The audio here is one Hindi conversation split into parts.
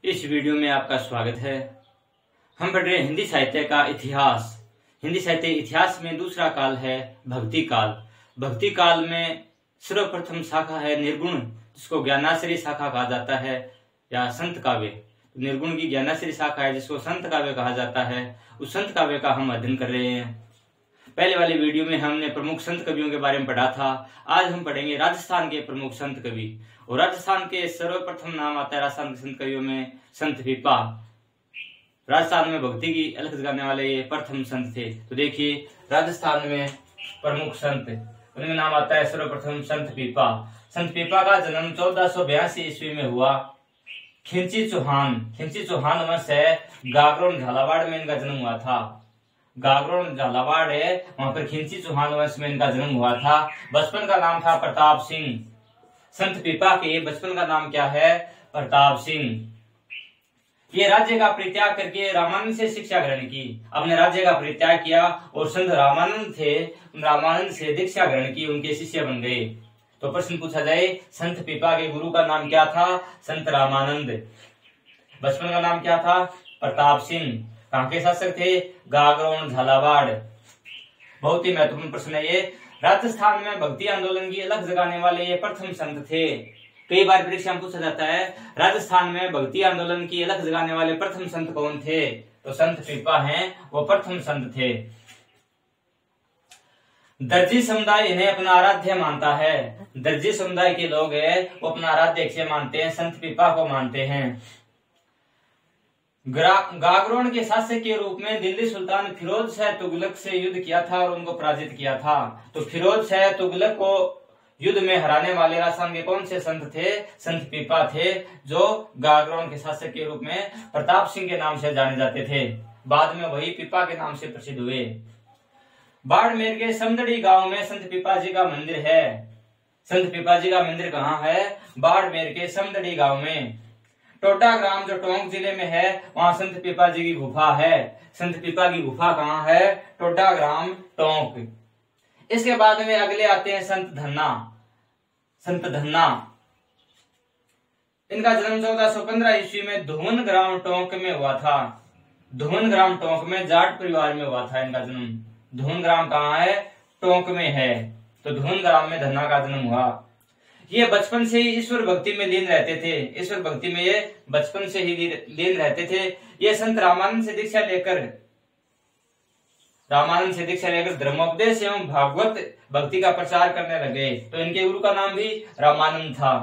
इस वीडियो में आपका स्वागत है। हम पढ़ रहे हैं हिंदी साहित्य का इतिहास। हिंदी साहित्य इतिहास में दूसरा काल है भक्ति काल। भक्ति काल में सर्वप्रथम शाखा है निर्गुण, जिसको ज्ञानाश्रयी शाखा कहा जाता है या संत काव्य। निर्गुण की ज्ञानाश्रयी शाखा है जिसको संत काव्य कहा जाता है। उस संत काव्य का हम अध्ययन कर रहे हैं। पहले वाले वीडियो में हमने प्रमुख संत कवियों के बारे में पढ़ा था। आज हम पढ़ेंगे राजस्थान के प्रमुख संत कवि। और राजस्थान के सर्वप्रथम नाम आता है राजस्थान के संत कवियों में संत पीपा। राजस्थान में भक्ति की अलख जगाने वाले ये प्रथम संत थे। तो देखिए राजस्थान में प्रमुख संत, उनका नाम आता है सर्वप्रथम संत पीपा। संत पीपा का जन्म 1482 ईस्वी में हुआ। खिंची चौहान वंश है। गागरोन झालावाड़ में इनका जन्म हुआ था। गागरोन झालावाड़ है, वहां पर खिंची चौहान वंश में इनका जन्म हुआ था। बचपन का नाम था प्रताप सिंह। संत पीपा के बचपन का नाम क्या है? प्रताप सिंह। ये राज्य का परित्याग करके रामानंद से शिक्षा ग्रहण की। अपने राज्य का परित्याग किया और संत रामानंद थे, रामानंद से दीक्षा ग्रहण की, उनके शिष्य बन गए। तो प्रश्न पूछा जाए संत पीपा के गुरु का नाम क्या था? संत रामानंद। बचपन का नाम क्या था? प्रताप सिंह। कहाँ के शासक थे? गागरोन झालावाड़। बहुत ही महत्वपूर्ण प्रश्न है ये। राजस्थान में भक्ति आंदोलन की अलख जगाने वाले ये प्रथम संत थे। कई बार परीक्षा में पूछा जाता है राजस्थान में भक्ति आंदोलन की अलख जगाने वाले प्रथम संत कौन थे? तो संत पीपा हैं, वो प्रथम संत थे। दर्जी समुदाय इन्हें अपना आराध्य मानता है। दर्जी समुदाय के लोग हैं, वो अपना आराध्य मानते हैं, संत पीपा को मानते हैं। गागरोन के शासक के रूप में दिल्ली सुल्तान फिरोज शाह तुगलक से युद्ध किया था और उनको पराजित किया था। तो फिरोज शाह तुगलक को युद्ध में हराने वाले राजस्थान के कौन से संत थे? संत पीपा थे, जो गागरोन के शासक के रूप में प्रताप सिंह के नाम से जाने जाते थे। बाद में वही पीपा के नाम से प्रसिद्ध हुए। बाड़मेर के समदड़ी गांव में संत पीपा जी का मंदिर है। संत पीपा जी का मंदिर कहाँ है? बाड़मेर के समदड़ी गांव में। टोडा ग्राम जो टोंक जिले में है, वहां संत पीपा जी की गुफा है। संत पीपा की गुफा कहाँ है? टोडा ग्राम टोंक। इसके बाद में अगले आते हैं संत धन्ना। संत धन्ना, इनका जन्म 1415 ईस्वी में धुवन ग्राम टोंक में हुआ था। धुवन ग्राम टोंक में जाट परिवार में हुआ था इनका जन्म। धुवन ग्राम कहाँ है? टोंक में है। तो धुवन ग्राम में धन्ना का जन्म हुआ। ये बचपन से ही ईश्वर भक्ति में लीन रहते थे। ईश्वर भक्ति में ये बचपन से ही लीन रहते थे। ये संत रामानंद से दीक्षा लेकर धर्मोपदेश एवं भागवत भक्ति का प्रचार करने लगे। तो इनके गुरु का नाम भी रामानंद था।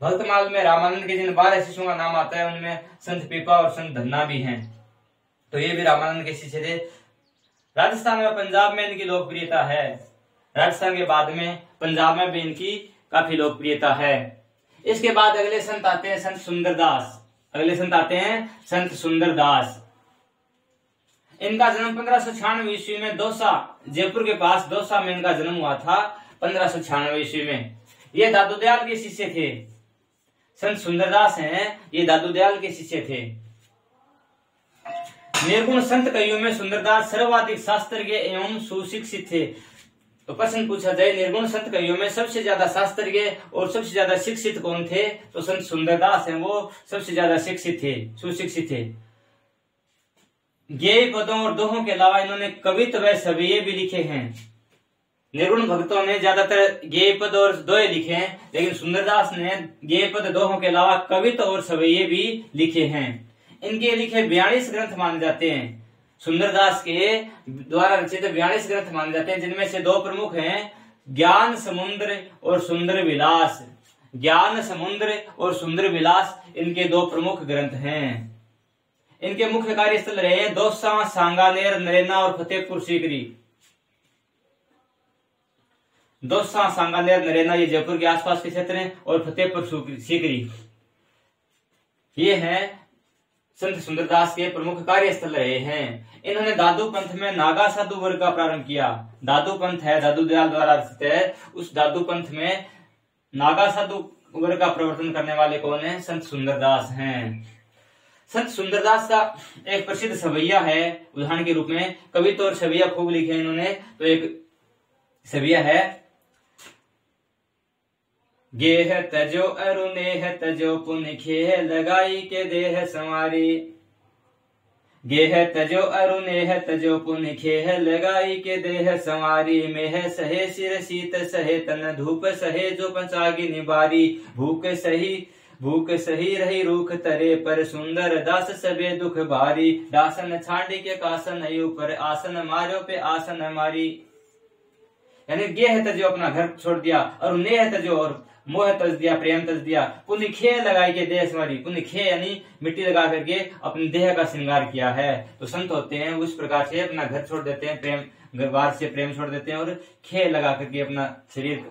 भक्तमाल में रामानंद के जिन 12 शिष्यों का नाम आता है, उनमें संत पीपा और संत धन्ना भी हैं। तो ये भी रामानंद के शिष्य थे। राजस्थान में पंजाब में इनकी लोकप्रियता है। राजस्थान के बाद में पंजाब में भी इनकी काफी लोकप्रियता है। इसके बाद अगले संत आते हैं संत सुंदरदास। इनका जन्म 1596 ईस्वी में दौसा, जयपुर के पास दौसा में इनका जन्म हुआ था। 1596 ईस्वी में ये दादू दयाल के शिष्य थे। संत सुंदरदास हैं, ये दादू दयाल के शिष्य थे। निर्गुण संत कवियों में सुंदरदास सर्वाधिक शास्त्रीय एवं सुशिक्षित थे। तो प्रश्न पूछा जाए निर्गुण संत कवियों में सबसे ज्यादा शास्त्रीय और सबसे ज्यादा शिक्षित कौन थे? तो संत सुंदरदास हैं, वो सबसे ज्यादा सुशिक्षित थे। गेय पदों और दोहों के अलावा इन्होंने कवित्व व सवैये भी लिखे हैं। निर्गुण भक्तों ने ज्यादातर गेय पद और दोहे लिखे हैं, लेकिन सुंदरदास ने गेय पद दोहों के अलावा कवित्व और सवैये भी लिखे हैं। इनके लिखे 42 ग्रंथ माने जाते हैं। सुंदरदास के द्वारा रचित 42 ग्रंथ माने जाते हैं, जिनमें से 2 प्रमुख हैं, ज्ञान समुद्र और सुंदर विलास। ज्ञान समुद्र और सुंदर विलास इनके 2 प्रमुख ग्रंथ हैं। इनके मुख्य कार्यस्थल रहे दौसा, सांगानेर, नरेना और फतेहपुर सीकरी। दौसा, सांगानेर, नरेना ये जयपुर के आसपास के क्षेत्र हैं, और फतेहपुर सीकरी ये हैं संत सुंदरदास के प्रमुख कार्यस्थल रहे हैं। इन्होंने दादू पंथ में नागा साधु वर्ग का प्रारंभ किया। दादू पंथ है, दादू दयाल द्वारा रचित है। उस दादू पंथ में नागा साधु वर्ग का प्रवर्तन करने वाले कौन है? संत सुंदरदास हैं। संत सुंदरदास का एक प्रसिद्ध सवैया है, उदाहरण के रूप में कवित्व और सवैया खूब लिखे इन्होंने। तो एक सवैया है, गेह तजो अरुनेह तजो पुन खेह लगाई के देह संवारी। गेह तजो अरुनेह तजो पुन खेह लगाई के देह संवारी। मेह सहे सिर शीत सहे तन धूप सहे जो पंचागी निबारी। भूख सही रही रूख तरे पर सुंदर दास सबे दुख भारी। दासन छांडी के कासन ऊपर आसन मारो पे आसन मारी। यानी गेह तजो अपना घर छोड़ दिया, और नेह तजो और मोह तज दिया, प्रेम तज दिया। पुण्य खे लगाई के देह संवारी। पुण्य खे यानी मिट्टी लगा करके अपने देह का श्रृंगार किया है। तो संत होते हैं उस प्रकार से अपना घर छोड़ देते हैं, प्रेम घरबार से प्रेम छोड़ देते हैं और खे लगा करके अपना शरीर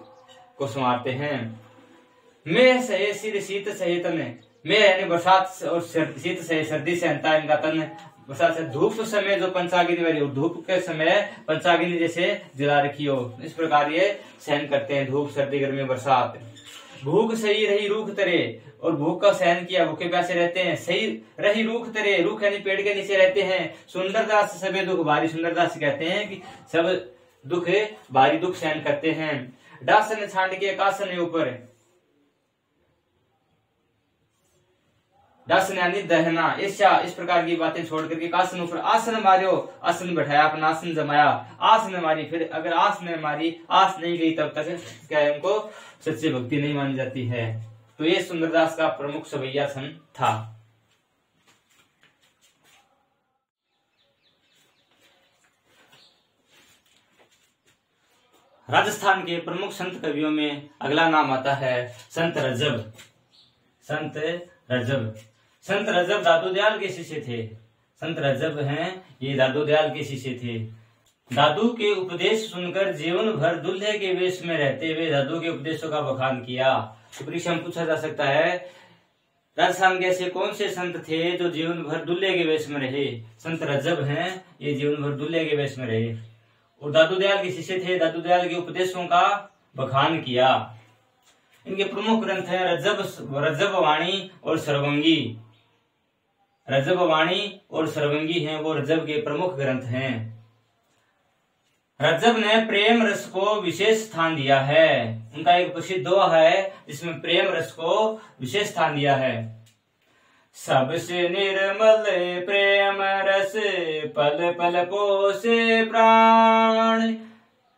को संवारते हैं। मेह सहे सिर शीत सहे तन। मेह यानी बरसात और शीत सहे सर्दी से हनता है इनका तन। बरसात से धूप समय जो पंचाग्नि वाली, धूप के समय पंचाग्नि जैसे जला रखी हो, इस प्रकार ये सहन करते हैं धूप सर्दी गर्मी बरसात। भूख सही रही रूख तरे, और भूख का सहन किया, भूखे प्यासे रहते हैं। सही रही रूख तरे, रूख यानी पेड़ के नीचे रहते हैं। सुंदरदास सबे दुख भारी, सुंदरदास कहते हैं कि सब दुख भारी दुख सहन करते हैं। डासन छांड के कासन ऊपर, दासन यानी दहना ईर्ष्या, इस प्रकार की बातें छोड़ करके कासन ऊपर आसन मारियो, आसन बैठाया, अपना आसन जमाया, आस ने मारी। फिर अगर आस ने मारी, आस नहीं गई तब तक क्या है, उनको सच्ची भक्ति नहीं मानी जाती है। तो ये सुंदरदास का प्रमुख सवैया संत था। राजस्थान के प्रमुख संत कवियों में अगला नाम आता है संत रजब। संत रजब, संत रजब दादू दयाल के शिष्य थे। संत रजब हैं, ये दादू दयाल के शिष्य थे। दादू के उपदेश सुनकर जीवन भर दूल्हे के वेश में रहते हुए दादू के उपदेशों का बखान किया। तो परीक्षा में पूछा जा सकता है, राजस्थान के ऐसे कौन से संत थे जो जीवन भर दूल्हे के वेश में रहे? संत रजब हैं, ये जीवन भर दूल्हे के वेश में रहे और दादू दयाल के शिष्य थे। दादू दयाल के उपदेशों का बखान किया। इनके प्रमुख ग्रंथ है रजब वाणी और सर्वंगी। रजब वाणी और सर्वंगी हैं वो रजब के प्रमुख ग्रंथ हैं। रजब ने प्रेम रस को विशेष स्थान दिया है। उनका एक प्रसिद्ध दोहा है जिसमें प्रेम रस को विशेष स्थान दिया है। सबसे निर्मल प्रेम रस पल पल पोसे प्राण।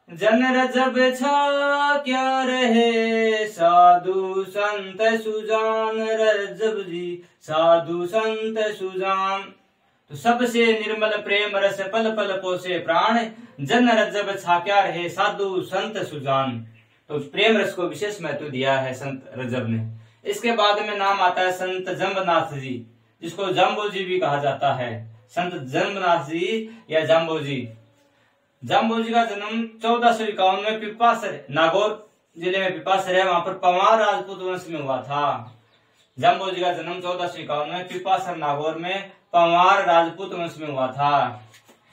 जन रजब छा क्या रहे साधु संत सुजान। रजब जी साधु संत सुजान। तो सबसे निर्मल प्रेम रस पल पल पोसे प्राण। जन रजब छा क्या रहे साधु संत सुजान। तो प्रेम रस को विशेष महत्व दिया है संत रजब ने। इसके बाद में नाम आता है संत जम्बनाथ जी, जिसको जाम्बो जी भी कहा जाता है। संत जम्बनाथ जी या जाम्बो जी। जाम्बो जी का जन्म 1451 में पिपासर, नागौर जिले में पिपासर है, वहां पर पंवार राजपूत वंश में हुआ था। जाम्बो जी का जन्म 1451 में पिपासर नागौर में पंवार राजपूत वंश में हुआ था।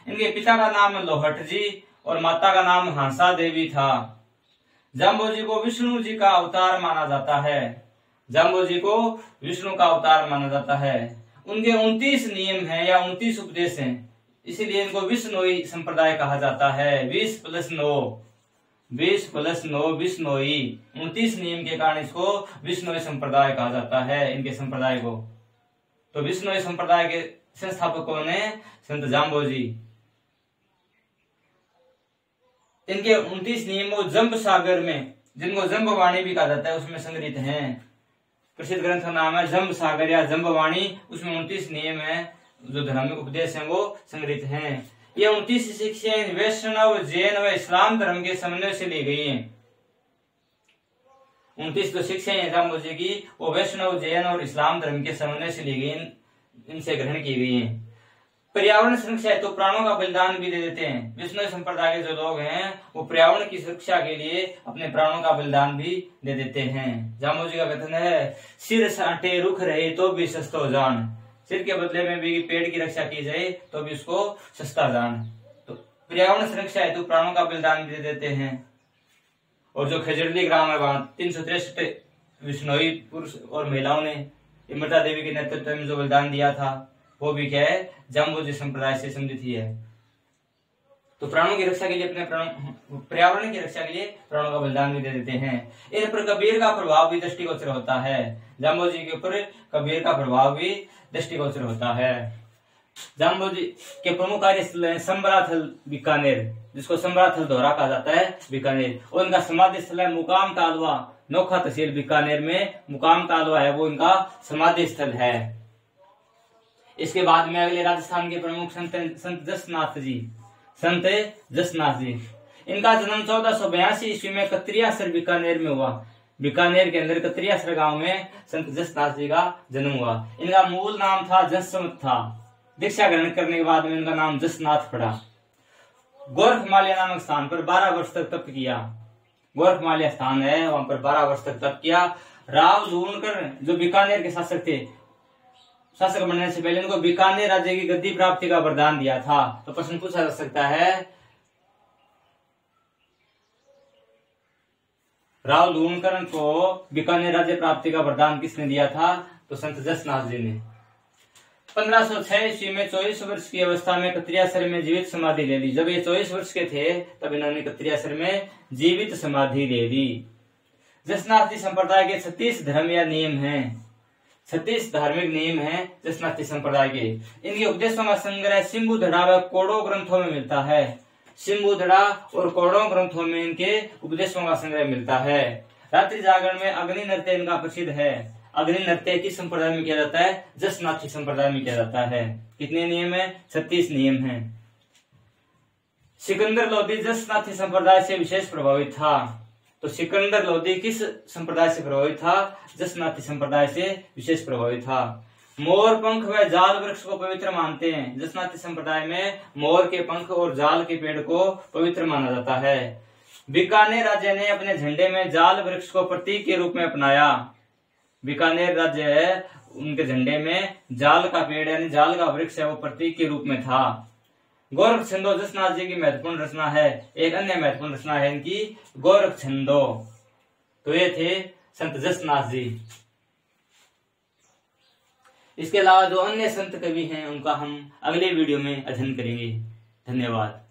इनके पिता का नाम लोहट जी और माता का नाम हंसा देवी था। जाम्बो जी को विष्णु जी का अवतार माना जाता है। जाम्बो जी को विष्णु का अवतार माना जाता है। उनके 29 नियम हैं या 29 उपदेश हैं, इसीलिए इनको विष्णोई संप्रदाय कहा जाता है। 20+9 विष्णोई 29 नियम के कारण इसको विष्णोई संप्रदाय कहा जाता है, इनके संप्रदाय को। तो विष्णोई संप्रदाय के संस्थापक कौन है? संत जाम्बो जी। इनके 29 नियम वो जम्ब सागर में, जिनको जम्बवाणी भी कहा जाता है, उसमें संग्रहित हैं। प्रसिद्ध ग्रंथ का नाम है जम्ब सागर या जम्बवाणी। उसमें 29 नियम है, जो धार्मिक उपदेश हैं वो संग्रहित हैं। ये 29 शिक्षाएं वैष्णव, जैन व इस्लाम धर्म के समन्वय से ली गई हैं। 29 जो शिक्षाएं हैं जाम्बो जी की, वो वैष्णव, जैन और इस्लाम धर्म के समन्वय से ली गई, इनसे ग्रहण की गई हैं। पर्यावरण सुरक्षा है तो प्राणों का बलिदान भी दे देते हैं। विष्णु संप्रदाय के जो लोग हैं वो पर्यावरण की सुरक्षा के लिए अपने प्राणों का बलिदान भी दे देते हैं। जाम्बो जी का कथन है, सिर साटे रुख रहे तो भी सस्तो जान। सिर के बदले में भी पेड़ की रक्षा की जाए तो भी उसको सस्ता जान। तो पर्यावरण सुरक्षा है तो प्राणों का बलिदान भी दे देते हैं। और जो खजरली ग्राम है वहां 363 विष्णोई पुरुष और महिलाओं ने इमरता देवी के नेतृत्व में जो बलिदान दिया था, वो भी क्या है, जाम्बो जी संप्रदाय से संबंधित ही है। तो प्राणों की रक्षा के लिए पर्यावरण की रक्षा के लिए प्राणों का बलिदान भी दे देते हैं। इन पर कबीर का प्रभाव भी दृष्टिगोचर होता है। जाम्बोजी के ऊपर कबीर का प्रभाव भी दृष्टिगोचर होता है। जाम्बोजी के प्रमुख कार्यस्थल है संबराथल बीकानेर, जिसको संबराथल दोहरा कहा जाता है बीकानेर, और इनका समाधि स्थल है मुकाम तालवा, नोखा तहसील बीकानेर में मुकाम तालवा है वो इनका समाधि स्थल है। इसके बाद में अगले राजस्थान के प्रमुख संत जसनाथ जी, इनका जन्म 1482 ईस्वी में कत्रियासर बीकानेर में हुआ। बीकानेर के अंदर कत्रियासर गांव में संत जसनाथ जी का जन्म हुआ। इनका मूल नाम था जसवंत था। दीक्षा ग्रहण करने के बाद में इनका नाम जसनाथ पड़ा। गोरखमालिया नामक स्थान पर 12 वर्ष तक तप किया। गोरखमालिया स्थान है, वहां पर 12 वर्ष तक तप किया। राव लूणकर जो बीकानेर के शासक थे, शासक बनने से पहले इनको बीकानेर राज्य की गद्दी प्राप्ति का वरदान दिया था। तो प्रश्न पूछा जा सकता है, राव लूणकर को बीकानेर राज्य प्राप्ति का वरदान किसने दिया था? तो संत जसनाथ जी ने। 1506 ईस्वी में 24 वर्ष की अवस्था में कत्रियासर में जीवित समाधि ले ली। जब ये 24 वर्ष के थे तब इन्होंने कत्रियासर में जीवित समाधि ले ली। जसनाथी संप्रदाय के 36 धर्म या नियम हैं, 36 धार्मिक नियम हैं जसनाथी संप्रदाय के। इनके उपदेशों का संग्रह सिंबुधड़ा व कोडो ग्रंथों में मिलता है। सिंबुधड़ा और कोडो ग्रंथों में इनके उपदेशों का संग्रह मिलता है। रात्रि जागरण में अग्नि नृत्य इनका प्रसिद्ध है। अग्नि नृत्य किस संप्रदाय में किया जाता है? जसनाथी संप्रदाय में किया जाता है। कितने नियम है? 36 नियम हैं। सिकंदर लोधी जसनाथी संप्रदाय से विशेष प्रभावित था। तो सिकंदर लोधी किस संप्रदाय से प्रभावित था? जसनाथी संप्रदाय से विशेष प्रभावित था। मोर पंख व जाल वृक्ष को पवित्र मानते हैं। जसनाथी संप्रदाय में मोर के पंख और जाल के पेड़ को पवित्र माना जाता है। बीकानेर राज्य ने अपने झंडे में जाल वृक्ष को प्रतीक के रूप में अपनाया। बीकानेर राज्य है, उनके झंडे में जाल का पेड़ यानी जाल का वृक्ष है वो प्रतीक के रूप में था। गोरख छंदो जसनाथ जी की महत्वपूर्ण रचना है। एक अन्य महत्वपूर्ण रचना है इनकी गोरख छंदो। तो ये थे संत जसनाथ जी। इसके अलावा जो अन्य संत कवि हैं उनका हम अगले वीडियो में अध्ययन करेंगे। धन्यवाद।